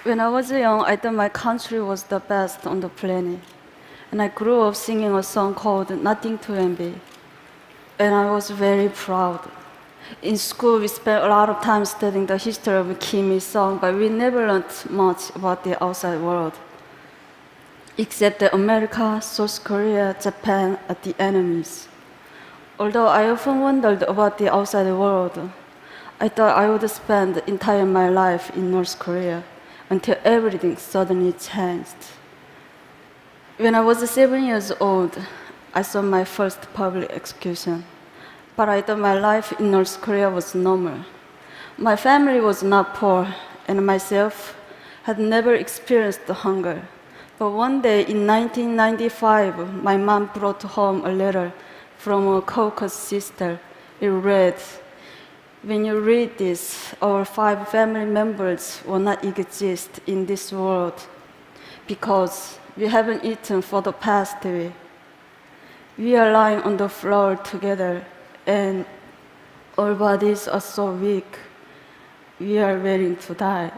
When I was young, I thought my country was the best on the planet. And I grew up singing a song called Nothing to Envy. And I was very proud. In school, we spent a lot of time studying the history of Kim Il-sung, but we never learned much about the outside world. Except that America, South Korea, Japan are the enemies. Although I often wondered about the outside world, I thought I would spend the entire my life in North Korea until everything suddenly changed. When I was 7 years old, I saw my first public execution. But I thought my life in North Korea was normal. My family was not poor, and myself had never experienced hunger. But one day in 1995, my mom brought home a letter from a Caucasus sister. It read, "When you read this, our 5 family members will not exist in this world because we haven't eaten for the past week. We are lying on the floor together, and our bodies are so weak. We are waiting to die."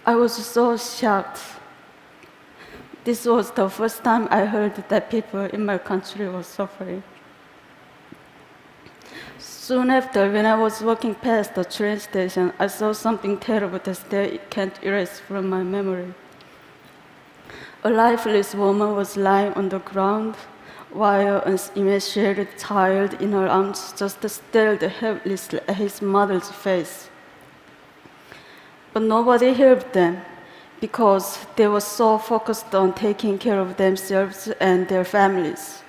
I was so shocked. This was the first time I heard that people in my country were suffering. Soon after, when I was walking past the train station, I saw something terrible that still can't erase from my memory. A lifeless woman was lying on the ground, while an emaciated child in her arms just stared helplessly at his mother's face. But nobody helped them because they were so focused on taking care of themselves and their families.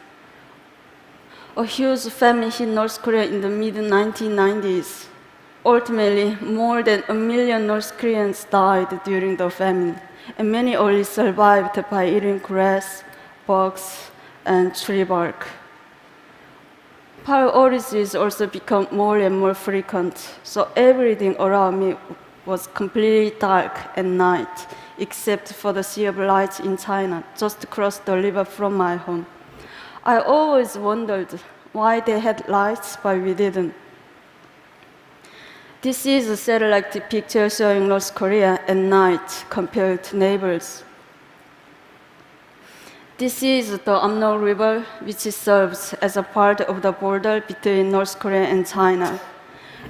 A huge famine hit North Korea in the mid-1990s. Ultimately, more than 1 million North Koreans died during the famine, and many only survived by eating grass, bugs, and tree bark. Power outages also become more and more frequent, so everything around me was completely dark at night, except for the sea of lights in China, just across the river from my home. I always wondered why they had lights, but we didn't. This is a satellite picture showing North Korea at night compared to neighbors. This is the Amno River, which serves as a part of the border between North Korea and China.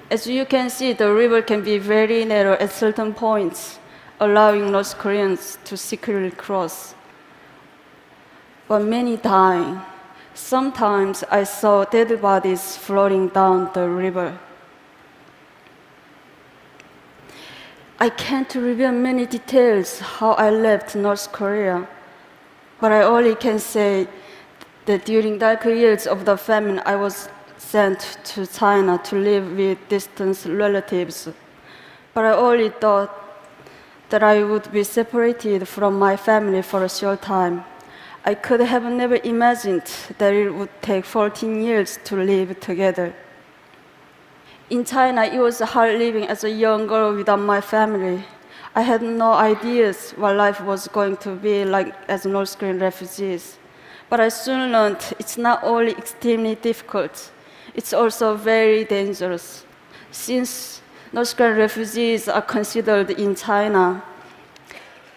As you can see, the river can be very narrow at certain points, allowing North Koreans to secretly cross. But many dying. Sometimes I saw dead bodies floating down the river. I can't reveal many details how I left North Korea, but I only can say that during darker years of the famine, I was sent to China to live with distant relatives. But I only thought that I would be separated from my family for a short time. I could have never imagined that it would take 14 years to live together. In China, it was hard living as a young girl without my family. I had no ideas what life was going to be like as North Korean refugees. But I soon learned it's not only extremely difficult, it's also very dangerous. Since North Korean refugees are considered in China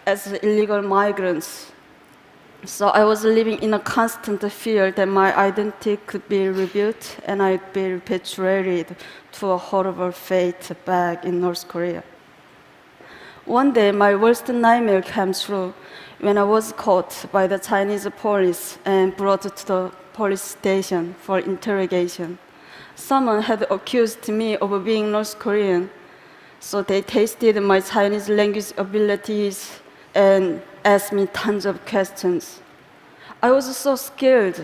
as illegal migrants, so I was living in a constant fear that my identity could be revealed and I'd be repatriated to a horrible fate back in North Korea. One day, my worst nightmare came true when I was caught by the Chinese police and brought to the police station for interrogation. Someone had accused me of being North Korean, so they tested my Chinese language abilities and asked me tons of questions. I was so scared.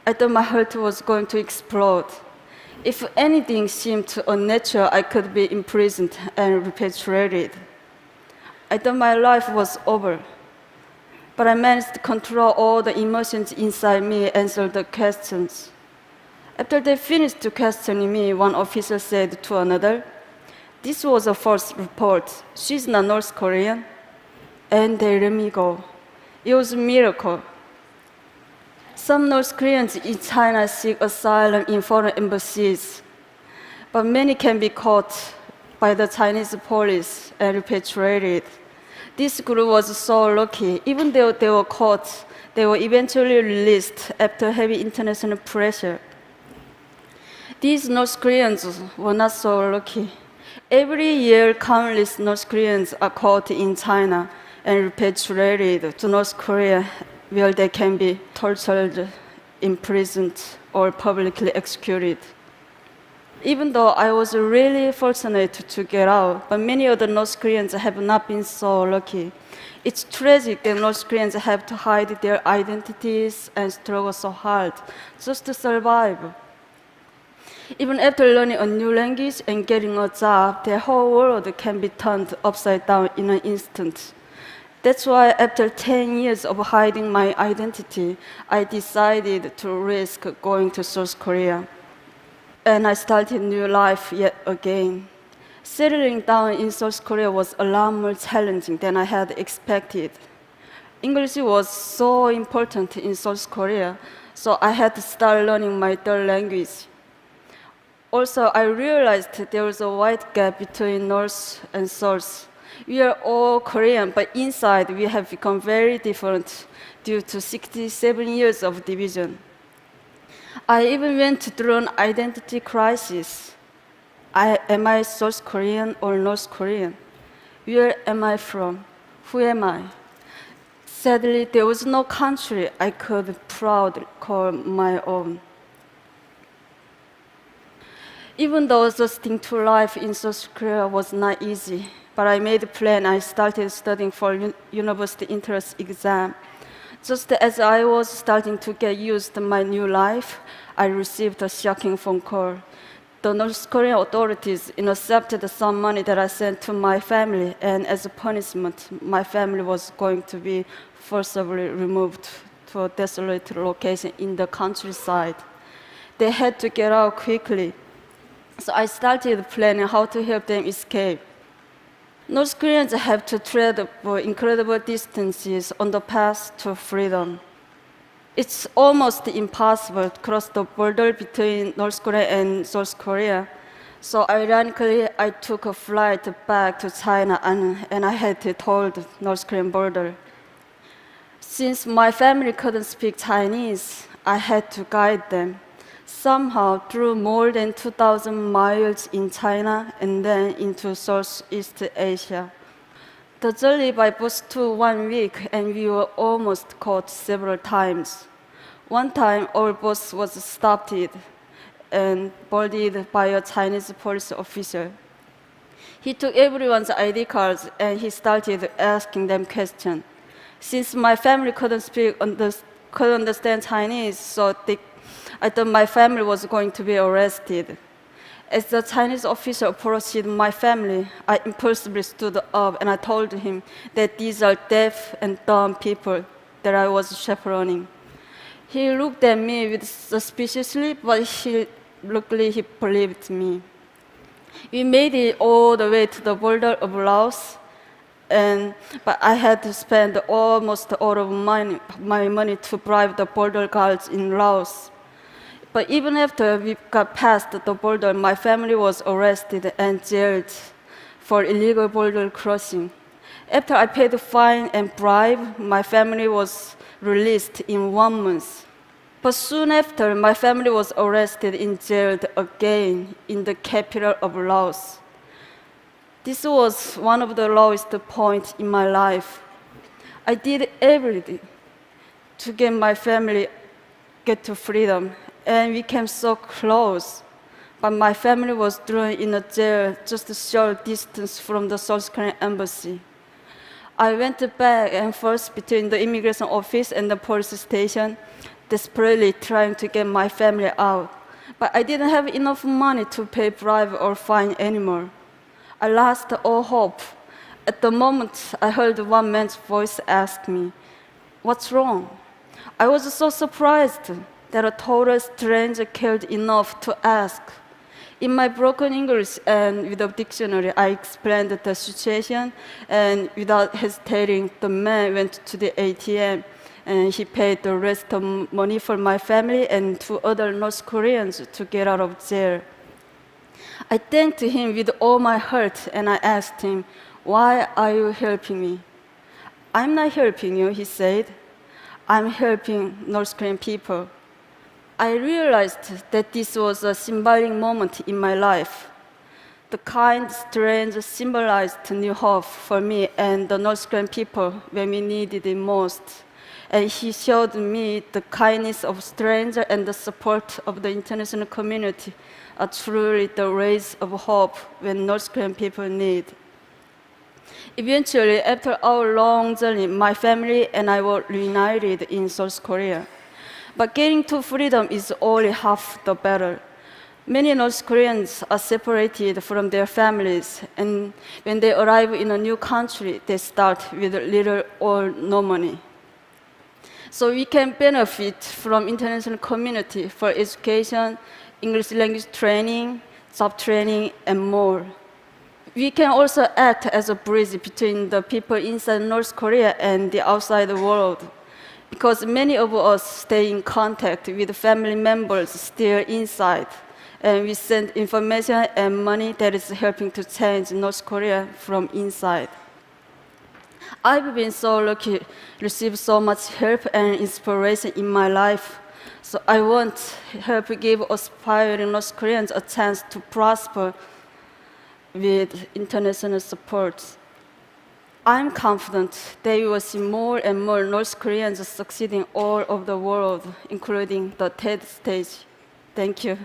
I thought my heart was going to explode. If anything seemed unnatural, I could be imprisoned and repatriated. I thought my life was over. But I managed to control all the emotions inside me and answer the questions. After they finished questioning me, one officer said to another, "This was a false report. She's not North Korean." And they let me go. It was a miracle. Some North Koreans in China seek asylum in foreign embassies, but many can be caught by the Chinese police and repatriated. This group was so lucky. Even though they were caught, they were eventually released after heavy international pressure. These North Koreans were not so lucky. Every year, countless North Koreans are caught in China and repatriated to North Korea, where they can be tortured, imprisoned, or publicly executed. Even though I was really fortunate to get out, but many other North Koreans have not been so lucky. It's tragic that North Koreans have to hide their identities and struggle so hard just to survive. Even after learning a new language and getting a job, their whole world can be turned upside down in an instant. That's why after 10 years of hiding my identity, I decided to risk going to South Korea. And I started a new life yet again. Settling down in South Korea was a lot more challenging than I had expected. English was so important in South Korea, so I had to start learning my third language. Also, I realized there was a wide gap between North and South. We are all Korean, but inside we have become very different due to 67 years of division. I even went through an identity crisis. Am I South Korean or North Korean? Where am I from? Who am I? Sadly, there was no country I could proudly call my own. Even though adjusting to life in South Korea was not easy, but I made a plan. I started studying for university entrance exam. Just as I was starting to get used to my new life, I received a shocking phone call. The North Korean authorities intercepted some money that I sent to my family, and as a punishment, my family was going to be forcibly removed to a desolate location in the countryside. They had to get out quickly. So I started planning how to help them escape. North Koreans have to travel incredible distances on the path to freedom. It's almost impossible to cross the border between North Korea and South Korea. So ironically, I took a flight back to China and I had to told the North Korean border. Since my family couldn't speak Chinese, I had to guide them. Somehow through more than 2,000 miles in China and then into Southeast Asia. The journey by bus took 1 week and we were almost caught several times. One time our bus was stopped and boarded by a Chinese police officer. He took everyone's ID cards and he started asking them questions. Since my family couldn't understand Chinese, so I thought my family was going to be arrested. As the Chinese officer approached my family, I impulsively stood up and I told him that these are deaf and dumb people that I was chaperoning. He looked at me with suspiciously, but luckily he believed me. We made it all the way to the border of Laos, but I had to spend almost all of my money to bribe the border guards in Laos. But even after we got past the border, my family was arrested and jailed for illegal border crossing. After I paid the fine and bribe, my family was released in 1 month. But soon after, my family was arrested and jailed again in the capital of Laos. This was one of the lowest points in my life. I did everything to get my family to freedom, and we came so close. But my family was thrown in a jail just a short distance from the South Korean embassy. I went back and forth between the immigration office and the police station, desperately trying to get my family out. But I didn't have enough money to pay bribe or fine anymore. I lost all hope. At the moment, I heard one man's voice ask me, "What's wrong?" I was so surprised that a total stranger cared enough to ask. In my broken English and with a dictionary, I explained the situation, and without hesitating, the man went to the ATM, and he paid the rest of money for my family and 2 other North Koreans to get out of jail. I thanked him with all my heart, and I asked him, "Why are you helping me?" "I'm not helping you," he said. "I'm helping North Korean people." I realized that this was a symbolic moment in my life. The kind stranger symbolized new hope for me and the North Korean people when we needed it most. And he showed me the kindness of strangers and the support of the international community are truly the rays of hope when North Korean people need. Eventually, after our long journey, my family and I were reunited in South Korea. But getting to freedom is only half the battle. Many North Koreans are separated from their families, and when they arrive in a new country, they start with little or no money. So we can benefit from international community for education, English language training, job training, and more. We can also act as a bridge between the people inside North Korea and the outside world, because many of us stay in contact with family members still inside, and we send information and money that is helping to change North Korea from inside. I've been so lucky to receive so much help and inspiration in my life, so I want to help give aspiring North Koreans a chance to prosper with international support. I'm confident that we will see more and more North Koreans succeeding all over the world, including the TED stage. Thank you.